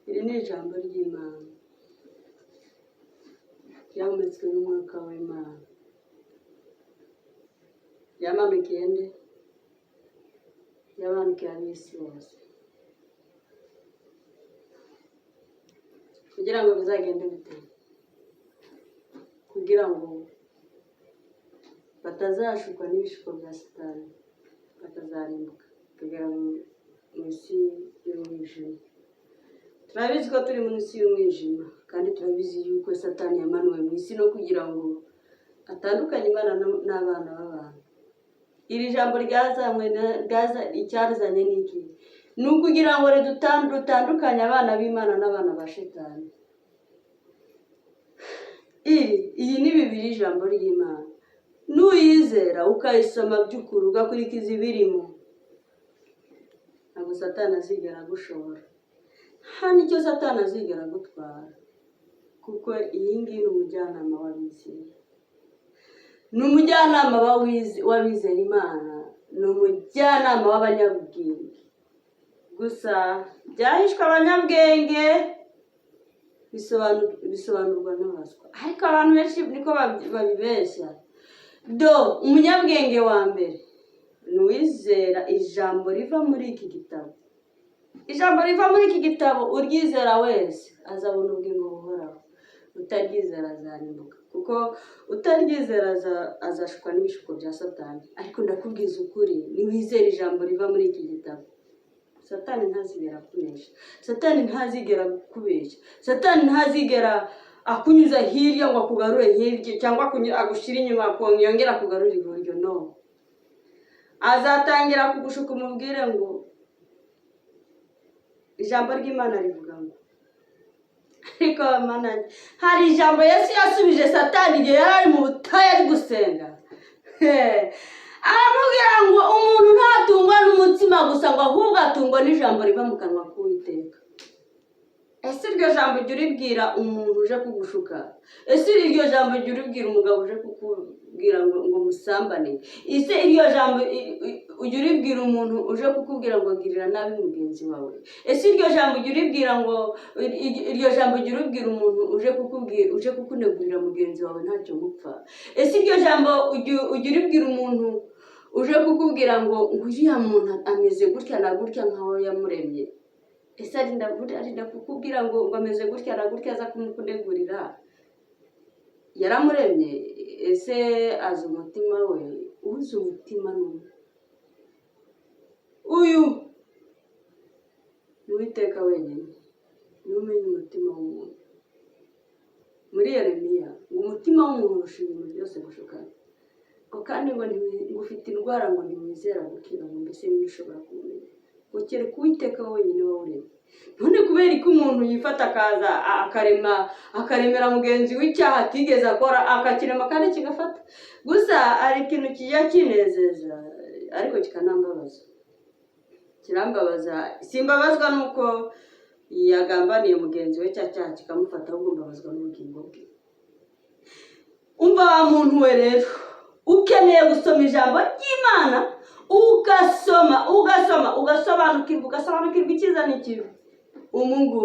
iri ni ijambo ry'Imana ryahumetswe n'umwuka w'Imana ryamanukiye nde yabanukiye ab'isi bose kugira ngo bizagende bite kugira ngo batazashukwa n'ibishuko bya Satani batazarimbuka kugera mu isi y'umwijima. Turabizi ko turi mu isi y'umwijima kandi turabizi yuko Satani yamanuwe mu isi no kugira ngo atandukanye Imana n'abana b'abantu. Iri jambo icyazanye n'iki? Ni ukugira ngo dutandukanye abana b'Imana n'abana ba Shetani. Iyi ni Bibiliya ijambo ry'Imana. Nuyizera ukayisoma by'ukuri ugakurikiza ibirimo, ntabwo Satani azigera agushobora. Nta n'icyo Satani azigera agutwara, kuko iyi ngiyi ni umujyanama w'abizera. Ni umujyanama w'abizera Imana, ni umujyanama w'abanyabwenge. Gusa byahishwe abanyabwenge bisobanurwa n'abaswa, ariko abantu benshi niko babibeshya. Umunyabwenge wa mbere ni uwizera ijambo riva muri iki gitabo. Ijambo riva muri iki gitabo uryizera wese azabona ubugingo buhoraho, utaryizera azarimbuka, kuko utaryizera azashukwa n'ibishuko bya Satani. Ariko ndakubwiza ukuri, niwizera ijambo riva muri iki gitabo, Satani ntazigera akunesha, Satani ntazigera kubeshya, Satani ntazigera akunyuza hirya ngo akugarure hirya, cyangwa agushyira inyuma akongera akugarura iburyo. No, azatangira kugushuka umubwire ngo ijambo ry'Imana rivuga ngo, ariko Mana, hari ijambo Yesu yasubije Satani igihe yari mu butayu ari gusenga. Aramubwira ngo umuntu ntatungwa n'umutsima gusa, ngo ahubwo atungwa n'ijambo riva mu kanwa k'Uwiteka. Ese iryo jambo ujya uribwira umuntu uje kugushuka? Ese iryo jambo ujya uribwira umugabo uje kukubwira ngo musambane? Ese iryo jambo ujya uribwira umuntu uje kukubwira ngo girira nabi mugenzi wawe? Ese iryo jambo ujya uribwira umuntu uje kukunegurira mugenzi wawe ntacyo mupfa? Ese iryo jambo ujya uribwira umuntu uje kukubwira ngo uriya muntu ameze gutya na gutya nkaho yamuremye? Ese arinda kukubwira ngo ameze gutya na gutya aza kumukunegurira? Yaramuremye. Ese azi umutima we? Uzi umutima n'umwe. Uyu Uwiteka wenyine niwe umenya umutima w'umuntu. Muri Yeremiya ngo umutima w'umuntu urusha ibintu byose gushukana, ngo kandi ngo ufite indwara ngo ntiwizera gukira, ngo mbese ntishobora kumenya, ngo kereka Uwiteka wenyine wawuremye. None kubera ko umuntu yifata akaza akaremera mugenzi w'icyaha atigeze akora, akakirema kandi kigafata? Gusa ari ikintu kijya kinezeza ariko kikanambabaza. Kirambabaza, simbabazwa nuko yagambaniye mugenzi we cya cyaha kikamufata, ahubwo mbabazwa n'ubugingo bwe. Umva wa muntu we rero, ukeneye gusoma ijambo ry'Imana, ugasobanukirwa icyiza n'ikibi. Umungu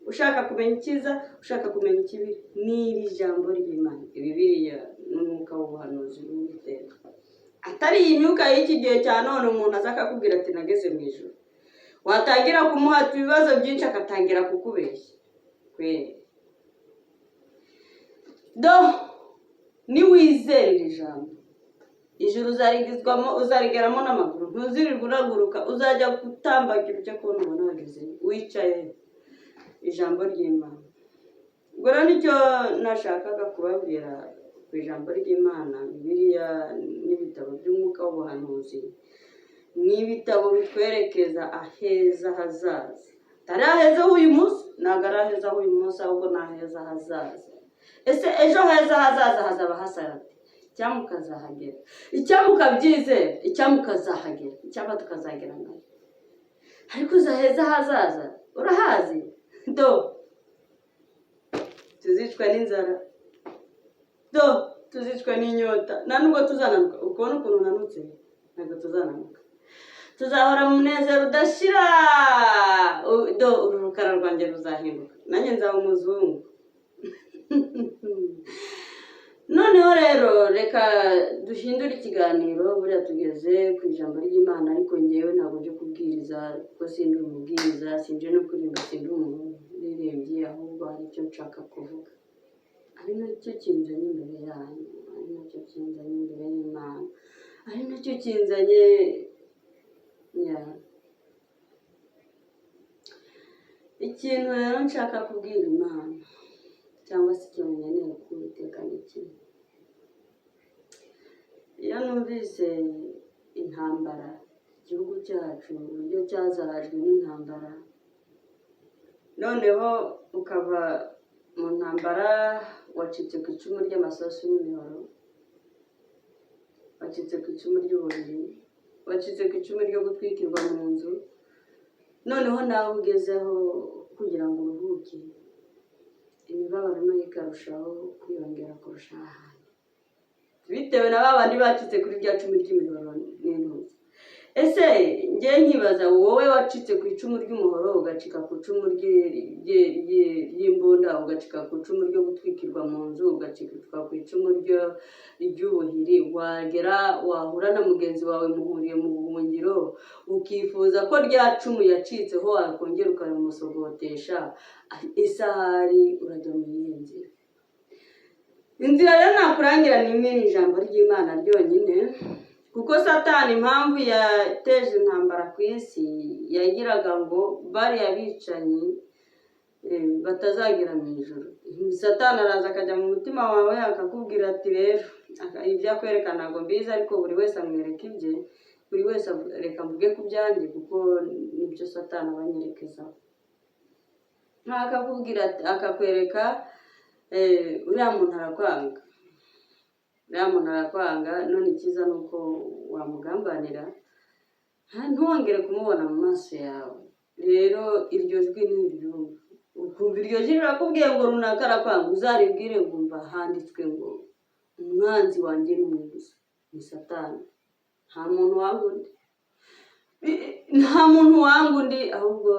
ushaka kumenya icyiza, ushaka kumenya ikibi, n'iri jambo ry'Imana. Bibiliya n'umwuka w'ubuhanuzi w'Uwiteka. Atari iyi myuka y'iki gihe cya none umuntu aza akakubwira ati nageze mu ijuru. Watangira kumuhata ibibazo byinshi akatangira kukubeshya. Niwizera iri jambo, ijuru uzarigeramo n'amaguru, ntuzirirwa uraguruka, uzajya gutambagira ujya kubona umuntu wageze wicaye. Ijambo ry'Imana. Ubwo rero nicyo nashakaga kubabwira ku ijambo ry'Imana. Bibiliya n'ibitabo by'umwuka w'ubuhanuzi ni ibitabo bitwerekeza aheza hazaza. Atari aheza h'uyu munsi, ntabwo ari aheza h'uyu munsi, ahubwo ni aheza hazaza. Ese ejo heza hazaza hazaba hasarate? Icyampa ukazahagera, icyampa ukabyizera, icyampa ukazahagera, icyampa tukazagera nawe. Ariko heza hazaza urahazi? Tuzicwa n'inzara, tuzicwa n'inyota, nta nubwo tuzananuka. Ukubona ukuntu nanutse, ntabwo tuzananuka. tuzahora mu munezero udashira, uru rukara rwanjye ruzahinduka, nanjye nzaba umuzungu. Noneho rero reka duhindure ikiganiro, buriya tugeze ku ijambo ry'Imana, ariko ngewe ntabwo nje kubwiriza kuko sindi umubwiriza, sinje no kuririmba, sindi umuririmbyi, ahubwo hari icyo nshaka kuvuga, ari nacyo kinzanye imbere yanyu, ari nacyo kinzanye imbere y'Imana, ari nacyo kinzanye ikintu rero nshaka kubwira Imana cyangwa se ikintu nkeneye kuwiteka ni kimwe. Iyo numvise intambara, igihugu cyacu uburyo cyazahajwe n'intambara, noneho ukava mu ntambara wacitse ku icumu ry'amasasu n'imihoro, wacitse ku icumu ry'uburiri, wacitse ku icumu ryo gutwikirwa mu nzu, noneho nawe ugezeho kugira ngo uruhuke, imibabaro nayo ikarushaho kwiyongera kurusha ahandi, bitewe na babandi bacitse kuri rya cumu ry'imihoro n'intuzi. Ese njye nkibaza, wowe wacitse ku icumu ry'umuhoro ugacika ku icumu ry'imbunda, ugacika ku icumu ryo gutwikirwa mu nzu, ugacika ku icumu ry'ubuhiri, wahura na mugenzi wawe muhuriye mu buhungiro, ukifuza ko rya cumu yacitseho wakongera ukarimusogotesha, isahari urajya mu yihe nzira? Inzira rero nakurangira ni imwe, ni ijambo ry'Imana ryonyine, kuko Satani impamvu yateje intambara ku isi yagiraga ngo bariya bicanyi batazagera mu ijuru. Satani araza akajya mu mutima wawe akakubwira ati rero ibyo akwereka ntabwo mbizi, ariko buri wese amwereka ibye, buri wese reka mvuge ku byanjye kuko nibyo Satani abanyerekezaho. Akakubwira akakwereka uriya muntu arakwanga, none icyiza ni uko wamugambanira ntuwongere kumubona mu maso yawe. Rero iryo jwi ntiryumva, ukumva iryo jwi rirakubwiye ngo runaka arakwanga, uzaribwire ngo umva handitswe ngo umwanzi wanjye ni umwe gusa, ni Satani. Nta muntu wanga undi, ahubwo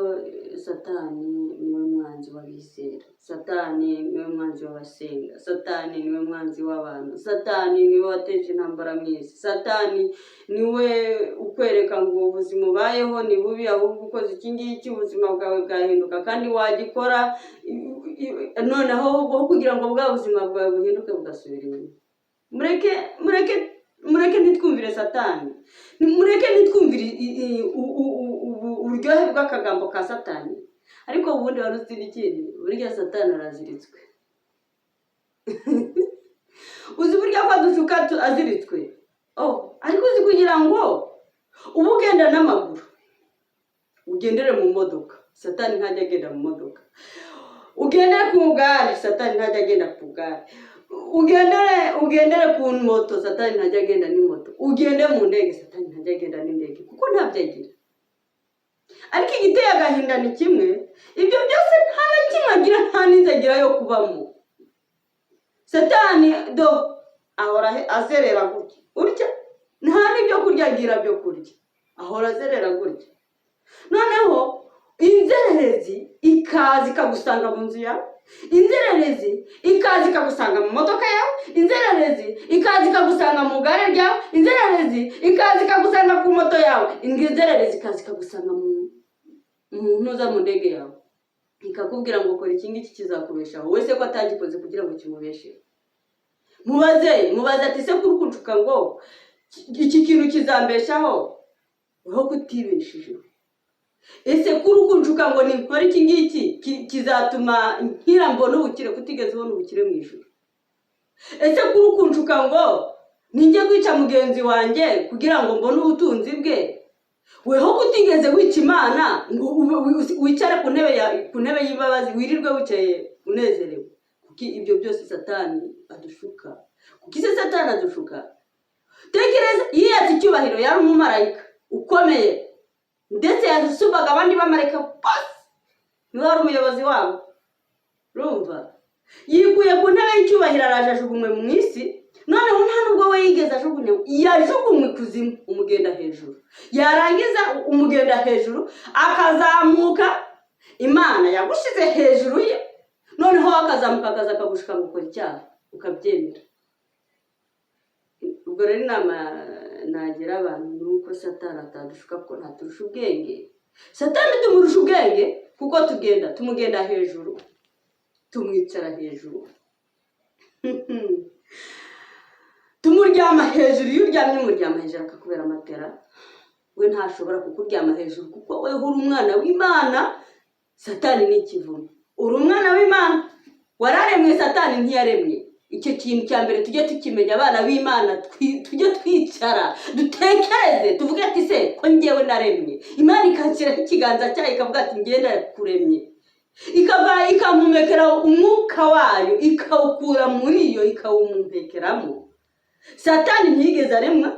Satani niwe mwanzi w'abizera, Satani niwe mwanzi w'abasenga, Satani niwe mwanzi w'abantu, Satani niwe wateje intambara mu isi, Satani niwe ukwereka ngo ubuzima ubayeho ni bubi, ahubwo ukoze iki ngiki ubuzima bwawe bwahinduka, kandi wagikora noneho kugira ngo bwa buzima bwawe buhinduke bugasubira inyuma. Mureke ntitwumvire Satani, mureke ntitwumvire uburyohe bw'akagambo ka Satani. Ariko ubundi wari uzi n'ikindi, burya Satani araziritswe. Uzi burya ko adushuka aziritswe? Ariko uzi kugira ngo uba ugenda n'amaguru ugendere mu modoka, Satani ntajya agenda mu modoka. Ugendere ku gare, Satani ntajya agenda ku gare. Ugendere ku moto, Satani ntajya agenda n'imoto. Ugende mu ndege, Satani ntajya agenda n'indege kuko ntabyo agira. Ariko igiteye agahinda ni kimwe, ibyo byose nta na kimwe agira, nta n'inzira yo kubamo. Satani ahora azerera gutya, nta n'ibyo kurya agira byo kurya, ahora azerera gutya. Noneho inzererezi ikaza ikagusanga mu nzu yawe, inzererezi ikaza ikagusanga mu modoka yawe, inzererezi ikaza ikagusanga mu gare ryawe, inzererezi ikaza ikagusanga ku moto yawe, inzererezi ikaza ikagusanga mu ntuza mu ndege yawe, ikakubwira ngo kora iki ngiki kizakubeshaho. Wese ko atagikoze kugira ngo kimubesheho. Mubaze ati se kuri kunshuka ngo iki kintu kizambeshaho, aho kutibeshejeho. Ese kuri kunshuka ngo ni nkora iki ngiki kizatuma nkira mbona ubukire, kutigeze ubona ubukire mu ijuru. Ese kuri kunshuka ngo ninjye kwica mugenzi wanjye kugira ngo mbone ubutunzi bwe, weho kutigeze wica Imana ngo wicare ku ntebe y'imbabazi, wirirwe wicaye unezerewe. Kuki ibyo byose Satani adushuka? Kuki se Satani adushuka? Tekereza, yiyatse icyubahiro, yari umumarayika ukomeye, ndetse yasubaga abandi bamarayika bose, niwe wari umuyobozi wabo. Urumva? Yikuye ku ntebe y'icyubahiro, araje ajugunywe mu isi, noneho nta nubwo we yigeze ajugunya, yajugunywe ikuzimu umugenda hejuru, yarangiza umugenda hejuru akazamuka, Imana yagushize hejuru ye, noneho akazamuka akaza akagushuka gukora icyaha ukabyemera. Ubwo rero inama nagira abantu nuko Satani atadushuka ko ntaturusha ubwenge. Satani tumurusha ubwenge kuko tumugenda hejuru, tumwicara hejuru, tumuryama hejuru. Iyo uryamye umuryama hejuru akakubera matera, we ntashobora kukuryama hejuru kuko we uri umwana w'Imana. Satani ni ikivume, uri umwana w'Imana, wararemwe, Satani ntiyaremwe. Icyo kintu cya mbere tujye tukimenya, abana b'Imana tujye twicara dutekereze, tuvuge ati se ko njyewe naremye, Imana ikanshyiraho ikiganza cyayo ikavuga ati ngenda kuremye, ikampumekera umwuka wayo, ikawukura muri yo, ikawumuhekeramo. Satani ntiyigeze aremwa,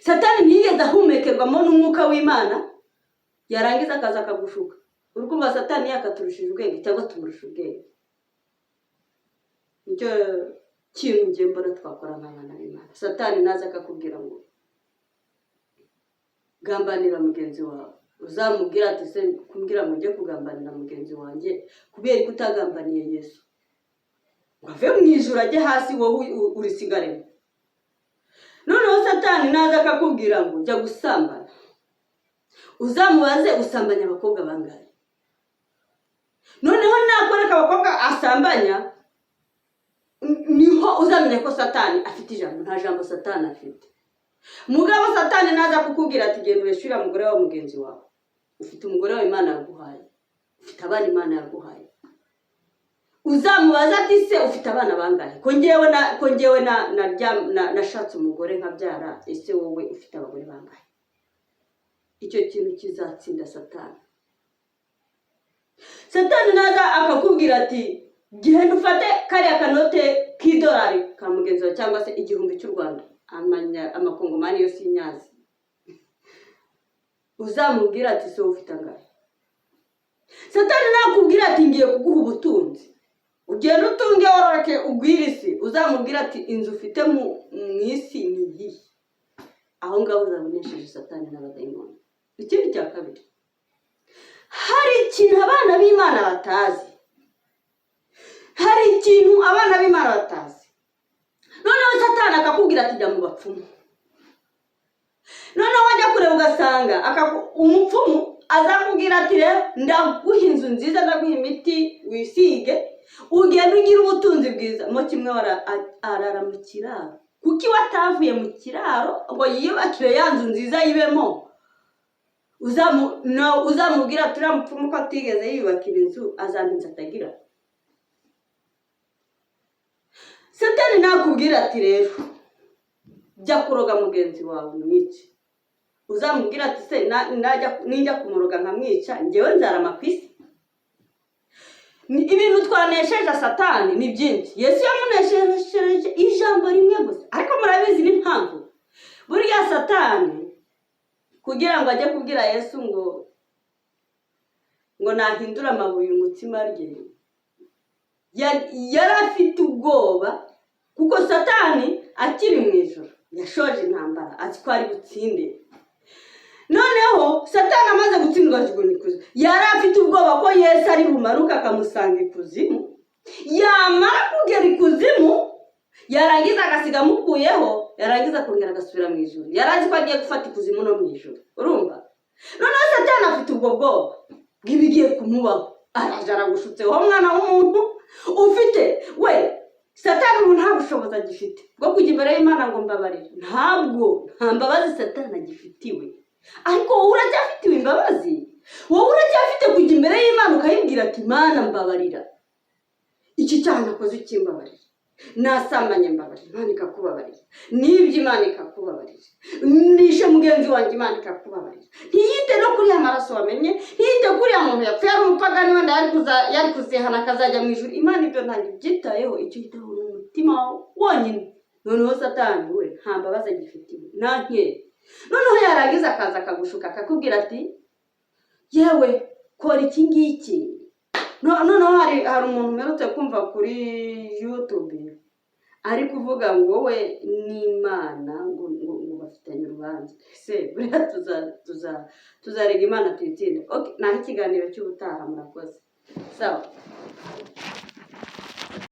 Satani ntiyigeze ahumekerwamo n'umwuka w'Imana, yarangiza akaza akagushuka. Urukumva Satani yakaturushije ubwenge cyangwa tumurusha ubwenge? Nicyo kintu ngiye mbona twakora nk'abana b'Imana. Satani naza akakubwira ngo gambanira mugenzi wawe, uzamubwira ati se kumbwira ngo njye kugambanira mugenzi wanjye kubera ko utagambaniye Yesu, wave mu ijuru ajye hasi, wowe urisigaremo. Noneho Satani naza akakubwira ngo njya gusambana, uzamubaze usambanya abakobwa bangahe. Noneho nakwereka abakobwa asambanya, niho uzamenya ko Satani afite ijambo. Nta jambo Satani afite. Mugabo Satani naza kukubwira ati genda ureshura umugore wa mugenzi wawe, ufite umugore wa Imana yaguhaye, ufite abana Imana yaguhaye, uzamubaza ati se ufite abana bangahe, ko njyewe nashatse umugore nkabyara, ese wowe ufite abagore bangahe? Icyo kintu kizatsinda Satani. Satani naza akakubwira ati genda ufate kariya kanote k'idolari ka mugenzi wawe cyangwa se 1000 cy'u Rwanda, amakongomani yo sinyazi, uzamubwira ati se ufite angahe? Satani nakubwira ati ngiye kuguha ubutunzi, ugenda utunge wororoke ugwire isi, uzamubwira ati inzu ufite mu isi ni iyi. Aho ngaho uzabonesheje Satani n'abadayimoni. Ikindi cya kabiri, hari ikintu abana b'Imana batazi, hari ikintu abana b'Imana batazi. Noneho Satani akakubwira ati jya mu bapfumu, noneho wajya kureba ugasanga umupfumu azakubwira ati rero ndaguha inzu nziza, ndaguha imiti wisige, ugenda ugira ubutunzi bwiza. Mo kimwe arara mu kiraro, kuki watavuye mu kiraro ngo yiyubakire ya nzu nziza yibemo. Uzamubwira ati uriya mupfumu ko atigeze yiyubakira inzu, azantinza atagira. Satani nakubwira ati rero jya kuroga mugenzi wawe umwice, uzamubwira ati se ninjya kumuroga nkamwica njyewe nzarama ku isi. Ibintu twanesheje Satani ni byinshi. Yesu yamunesheje ijambo rimwe gusa, ariko murabizi n'impamvu. Buriya Satani kugira ngo ajye kubwira Yesu ngo nahindura amabuye umutima rye, yari afite ubwoba, kuko Satani akiri mu ijuru yashoje intambara azi ko ari butsinde. Noneho Satani amaze gutsindwa ajugunya ikuzimu, yari afite ubwoba ko Yesu ari bumaruka akamusanga ikuzimu, yamara kugera ikuzimu yarangiza agasiga amukuyeho, yarangiza kongera agasubira mu ijuru. Yari azi ko agiye gufata ikuzimu no mu ijuru, urumva? Noneho Satani afite ubwo bwoba bw'ibigiye kumubaho, araje aragushutseho mwana w'umuntu ufite we. Satani ubu nta bushobozi agifite bwo kujya imbere y'Imana ngo mbabarire, nta mbabazi Satani agifitiwe. Ariko wowe uracyafitiwe imbabazi, wowe uracyafite kujya imbere y'Imana ukayibwira ati Mana mbabarira, iki cyaha nakoze ukimbabarira, nasambanye mbabarira, Imana ikakubabarira, nibyo Imana ikakubabarira, nishe mugenzi wanjye Imana ikakubabarira. Ntiyite no kuri amaraso wamenye, ntiyite kuri muntu yapfuye ari umupagani wenda yari kuzihana akazajya mu ijuru. Imana ibyo ntabwo ibyitayeho, icyo yitaho ni umutima wonyine. Noneho Satani we nta mbabazi agifitiwe, nta nkere. Noneho yarangiza akaza akagushuka akakubwira ati yewe kora iki ngiki. Noneho hari umuntu mperutse kumva kuri YouTube ari kuvuga ngo wowe n'Imana ngo bafitanye urubanza se buriya tuzarega Imana tuyitsinde. Okay, naho ikiganiro cy'ubutaha murakoze sawa.